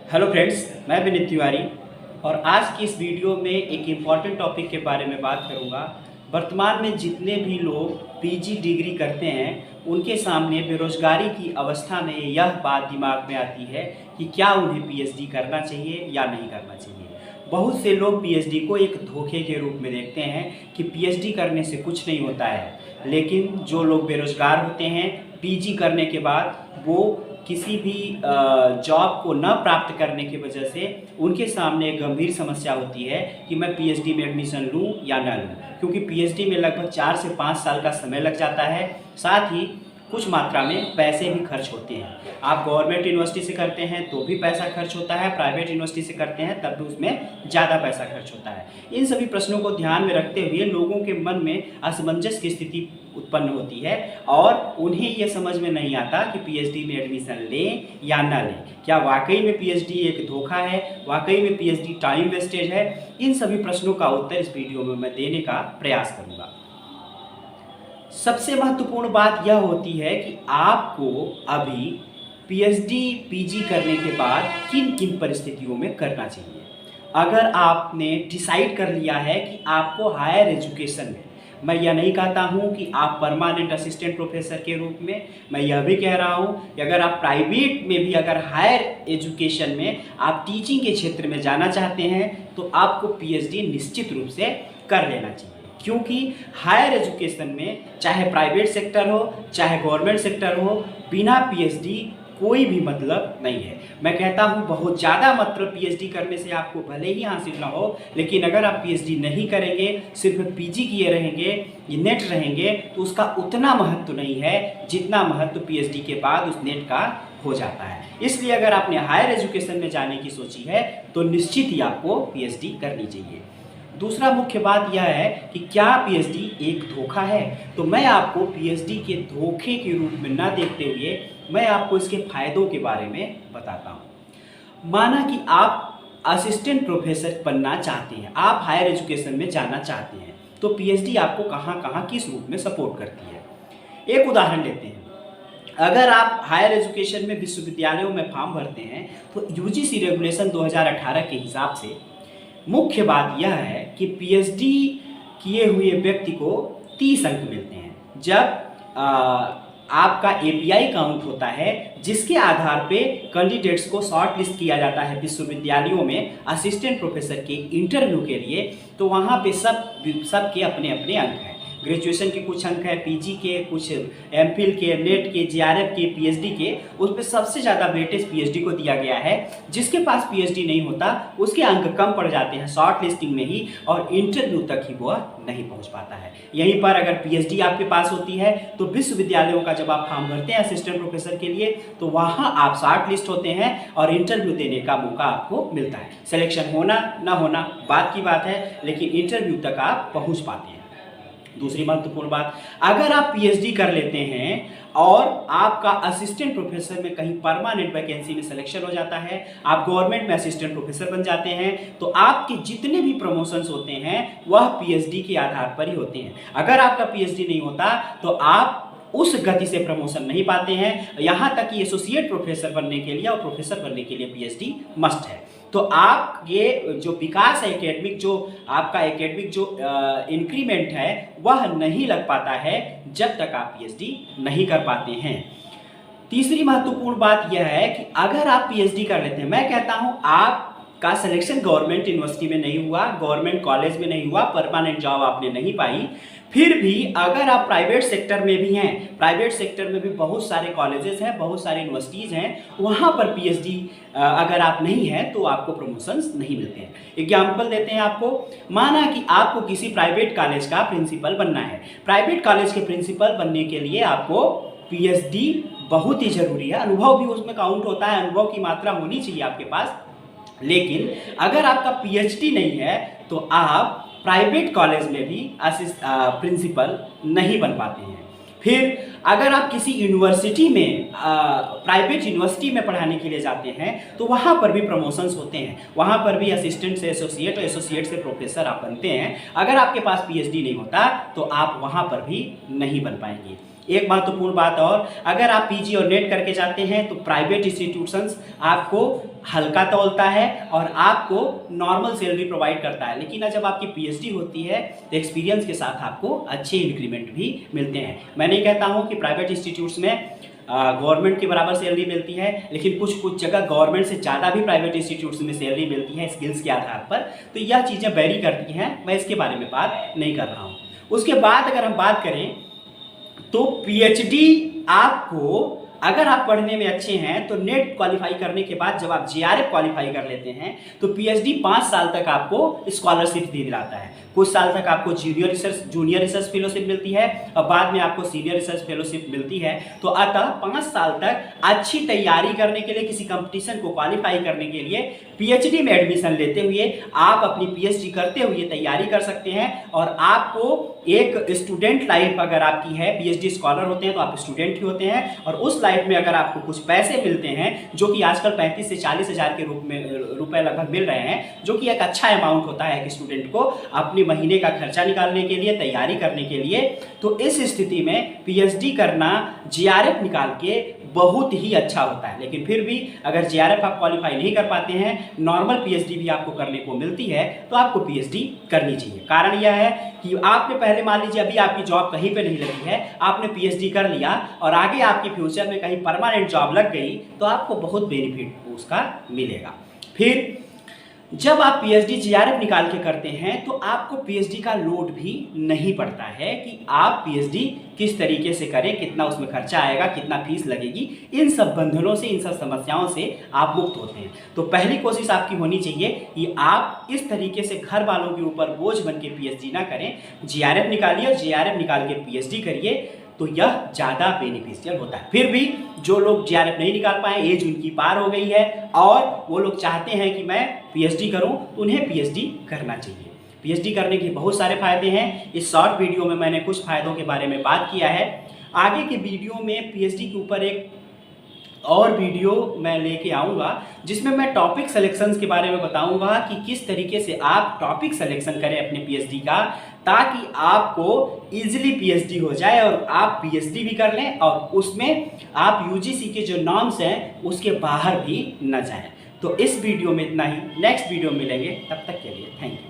Hello friends, मैं विनीत तिवारी और आज की इस वीडियो में एक इम्पॉर्टेंट टॉपिक के बारे में बात करूंगा। वर्तमान में जितने भी लोग पीजी डिग्री करते हैं उनके सामने बेरोजगारी की अवस्था में यह बात दिमाग में आती है कि क्या उन्हें पीएचडी करना चाहिए या नहीं करना चाहिए। बहुत से लोग पीएचडी को एक धोखे के रूप में देखते हैं कि पीएचडी करने से कुछ नहीं होता है, लेकिन जो लोग बेरोजगार होते हैं पीजी करने के बाद वो किसी भी जॉब को न प्राप्त करने की वजह से उनके सामने एक गंभीर समस्या होती है कि मैं पीएचडी में एडमिशन लूं या ना लूं, क्योंकि पीएचडी में लगभग 4 से 5 साल का समय लग जाता है। साथ ही कुछ मात्रा में पैसे भी खर्च होते हैं। आप गवर्नमेंट यूनिवर्सिटी से करते हैं तो भी पैसा खर्च होता है, प्राइवेट यूनिवर्सिटी से करते हैं तब भी उसमें ज़्यादा पैसा खर्च होता है। इन सभी प्रश्नों को ध्यान में रखते हुए लोगों के मन में असमंजस की स्थिति उत्पन्न होती है और उन्हें यह समझ में नहीं आता कि पीएचडी में एडमिशन लें या ना लें। क्या वाकई में पीएचडी एक धोखा है? वाकई में पीएचडी टाइम वेस्टेज है? इन सभी प्रश्नों का उत्तर इस वीडियो में मैं देने का प्रयास करूँगा। सबसे महत्वपूर्ण बात यह होती है कि आपको अभी पीएचडी पीजी करने के बाद किन किन परिस्थितियों में करना चाहिए। अगर आपने डिसाइड कर लिया है कि आपको हायर एजुकेशन में, मैं यह नहीं कहता हूं कि आप परमानेंट असिस्टेंट प्रोफेसर के रूप में, मैं यह भी कह रहा हूं कि अगर आप प्राइवेट में भी अगर हायर एजुकेशन में आप टीचिंग के क्षेत्र में जाना चाहते हैं तो आपको पीएचडी निश्चित रूप से कर लेना चाहिए। क्योंकि हायर एजुकेशन में चाहे प्राइवेट सेक्टर हो चाहे गवर्नमेंट सेक्टर हो, बिना पीएचडी कोई भी मतलब नहीं है। मैं कहता हूँ बहुत ज़्यादा मतलब पीएचडी करने से आपको भले ही हासिल ना हो, लेकिन अगर आप पीएचडी नहीं करेंगे, सिर्फ पीजी किए रहेंगे, नेट रहेंगे, तो उसका उतना महत्व नहीं है जितना महत्व पीएचडी के बाद उस नेट का हो जाता है। इसलिए अगर आपने हायर एजुकेशन में जाने की सोची है तो निश्चित ही आपको पीएचडी करनी चाहिए। दूसरा मुख्य बात यह है कि क्या पीएचडी एक धोखा है? तो मैं आपको पीएचडी के धोखे के रूप में न देखते हुए मैं आपको इसके फायदों के बारे में बताता हूँ। माना कि आप असिस्टेंट प्रोफेसर बनना चाहते हैं, आप हायर एजुकेशन में जाना चाहते हैं, तो पीएचडी आपको कहाँ कहाँ किस रूप में सपोर्ट करती है। एक उदाहरण लेते हैं। अगर आप हायर एजुकेशन में विश्वविद्यालयों में फॉर्म भरते हैं तो यूजीसी रेगुलेशन 2018 के हिसाब से मुख्य बात यह है कि पीएचडी किए हुए व्यक्ति को 30 अंक मिलते हैं। जब आपका एपीआई काउंट होता है जिसके आधार पे कैंडिडेट्स को शॉर्ट लिस्ट किया जाता है विश्वविद्यालयों में असिस्टेंट प्रोफेसर के इंटरव्यू के लिए, तो वहाँ पे सब के अपने अपने अंक हैं। ग्रेजुएशन के कुछ अंक है, पीजी के कुछ, एमफिल के, नेट के, जीआरएफ के, पीएचडी के, उस पर सबसे ज़्यादा वेटेज पीएचडी को दिया गया है। जिसके पास पीएचडी नहीं होता उसके अंक कम पड़ जाते हैं शॉर्ट लिस्टिंग में ही, और इंटरव्यू तक ही वह नहीं पहुंच पाता है। यहीं पर अगर पीएचडी आपके पास होती है तो विश्वविद्यालयों का जब आप फॉर्म भरते हैं असिस्टेंट प्रोफेसर के लिए तो वहाँ आप शॉर्ट लिस्ट होते हैं और इंटरव्यू देने का मौका आपको मिलता है। सिलेक्शन होना ना होना बात की बात है, लेकिन इंटरव्यू तक आप पहुँच पाते हैं। दूसरी महत्वपूर्ण बात, अगर आप पीएचडी कर लेते हैं और आपका असिस्टेंट प्रोफेसर में कहीं परमानेंट वैकेंसी में सिलेक्शन हो जाता है, आप गवर्नमेंट में असिस्टेंट प्रोफेसर बन जाते हैं, तो आपके जितने भी प्रमोशंस होते हैं वह पीएचडी के आधार पर ही होते हैं। अगर आपका पीएचडी नहीं होता तो आप उस गति से प्रमोशन नहीं पाते हैं। यहाँ तक कि एसोसिएट प्रोफेसर बनने के लिए और प्रोफेसर बनने के लिए पीएचडी मस्ट है। तो आप ये जो विकास है एकेडमिक, जो आपका एकेडमिक जो इंक्रीमेंट है वह नहीं लग पाता है जब तक आप पीएचडी नहीं कर पाते हैं। तीसरी महत्वपूर्ण बात यह है कि अगर आप पीएचडी कर लेते हैं, मैं कहता हूं आपका सिलेक्शन गवर्नमेंट यूनिवर्सिटी में नहीं हुआ, गवर्नमेंट कॉलेज में नहीं हुआ, परमानेंट जॉब आपने नहीं पाई, फिर भी अगर आप प्राइवेट सेक्टर में भी हैं, प्राइवेट सेक्टर में भी बहुत सारे कॉलेजेस हैं, बहुत सारी यूनिवर्सिटीज़ हैं, वहाँ पर पीएचडी अगर आप नहीं हैं तो आपको प्रमोशंस नहीं मिलते हैं। एग्जाम्पल देते हैं आपको। माना कि आपको किसी प्राइवेट कॉलेज का प्रिंसिपल बनना है। प्राइवेट कॉलेज के प्रिंसिपल बनने के लिए आपको पीएचडी बहुत ही जरूरी है। अनुभव भी उसमें काउंट होता है, अनुभव की मात्रा होनी चाहिए आपके पास। लेकिन अगर आपका पीएचडी नहीं है तो आप प्राइवेट कॉलेज में भी प्रिंसिपल नहीं बन पाते हैं। फिर अगर आप किसी यूनिवर्सिटी में प्राइवेट यूनिवर्सिटी में पढ़ाने के लिए जाते हैं तो वहाँ पर भी प्रमोशंस होते हैं, वहाँ पर भी असिस्टेंट से एसोसिएट और एसोसिएट से प्रोफेसर आप बनते हैं। अगर आपके पास पीएचडी नहीं होता तो आप वहाँ पर भी नहीं बन पाएंगे। एक महत्वपूर्ण बात और, अगर आप पीजी और नेट करके जाते हैं तो प्राइवेट इंस्टीट्यूशंस आपको हल्का तौलता है और आपको नॉर्मल सैलरी प्रोवाइड करता है, लेकिन जब आपकी पीएचडी होती है तो एक्सपीरियंस के साथ आपको अच्छे इंक्रीमेंट भी मिलते हैं। मैं नहीं कहता हूँ कि प्राइवेट इंस्टीट्यूट्स में गवर्नमेंट के बराबर सैलरी मिलती है, लेकिन कुछ जगह गवर्नमेंट से ज़्यादा भी प्राइवेट इंस्टीट्यूट्स में सैलरी मिलती है स्किल्स के आधार पर। तो यह चीज़ें वेरी करती हैं, मैं इसके बारे में बात नहीं कर रहा हूँ। उसके बाद अगर हम बात करें तो पीएचडी आपको, अगर आप पढ़ने में अच्छे हैं तो नेट क्वालिफाई करने के बाद जब आप जेआरएफ क्वालिफाई कर लेते हैं तो पीएचडी 5 साल तक आपको स्कॉलरशिप दे दिलाता है। कुछ साल तक आपको जूनियर रिसर्च फेलोशिप मिलती है और बाद में आपको सीनियर रिसर्च फेलोशिप मिलती है। तो अतः 5 साल तक अच्छी तैयारी करने के लिए, किसी कंपटीशन को क्वालिफाई करने के लिए पीएचडी में एडमिशन लेते हुए आप अपनी पीएचडी करते हुए तैयारी कर सकते हैं। और आपको एक स्टूडेंट लाइफ अगर आपकी है, पीएचडी स्कॉलर होते हैं तो आप स्टूडेंट ही होते हैं, और उस लाइफ में अगर आपको कुछ पैसे मिलते हैं जो कि आजकल 35 से 40 हज़ार के रुपए लगभग मिल रहे हैं, जो कि एक अच्छा अमाउंट होता है एक स्टूडेंट को अपने महीने का खर्चा निकालने के लिए, तैयारी करने के लिए। तो इस स्थिति में पीएचडी करना जेआरएफ निकाल के बहुत ही अच्छा होता है। लेकिन फिर भी अगर जेआरएफ आप क्वालिफाई नहीं कर पाते हैं, नॉर्मल पीएचडी भी आपको करने को मिलती है, तो आपको पीएचडी करनी चाहिए। कारण यह है कि आपने पहले, मान लीजिए अभी आपकी जॉब कहीं पे नहीं लगी है, आपने पीएचडी कर लिया और आगे आपकी फ्यूचर में कहीं परमानेंट जॉब लग गई तो आपको बहुत बेनिफिट उसका मिलेगा। फिर जब आप पीएचडी जेआरएफ निकाल के करते हैं तो आपको पीएचडी का लोड भी नहीं पड़ता है कि आप पीएचडी किस तरीके से करें, कितना उसमें खर्चा आएगा, कितना फीस लगेगी। इन सब बंधनों से, इन सब समस्याओं से आप मुक्त होते हैं। तो पहली कोशिश आपकी होनी चाहिए कि आप इस तरीके से घर वालों के ऊपर बोझ बन के पीएचडी ना करें, जेआरएफ निकालिए और जेआरएफ निकाल के पीएचडी करिए, तो यह ज़्यादा बेनिफिशियल होता है। फिर भी जो लोग जेआरएफ नहीं निकाल पाए, एज उनकी पार हो गई है और वो लोग चाहते हैं कि मैं पीएचडी करूं, तो उन्हें पीएचडी करना चाहिए। पीएचडी करने के बहुत सारे फायदे हैं। इस शॉर्ट वीडियो में मैंने कुछ फायदों के बारे में बात किया है। आगे के वीडियो में पीएचडी के ऊपर एक और वीडियो मैं लेके आऊँगा जिसमें मैं टॉपिक सिलेक्शंस के बारे में बताऊँगा कि किस तरीके से आप टॉपिक सिलेक्शन करें अपने पीएचडी का, ताकि आपको इजीली पीएचडी हो जाए और आप पीएचडी भी कर लें और उसमें आप यूजीसी के जो नॉर्म्स हैं उसके बाहर भी न जाएं। तो इस वीडियो में इतना ही, नेक्स्ट वीडियो में मिलेंगे, तब तक के लिए थैंक यू।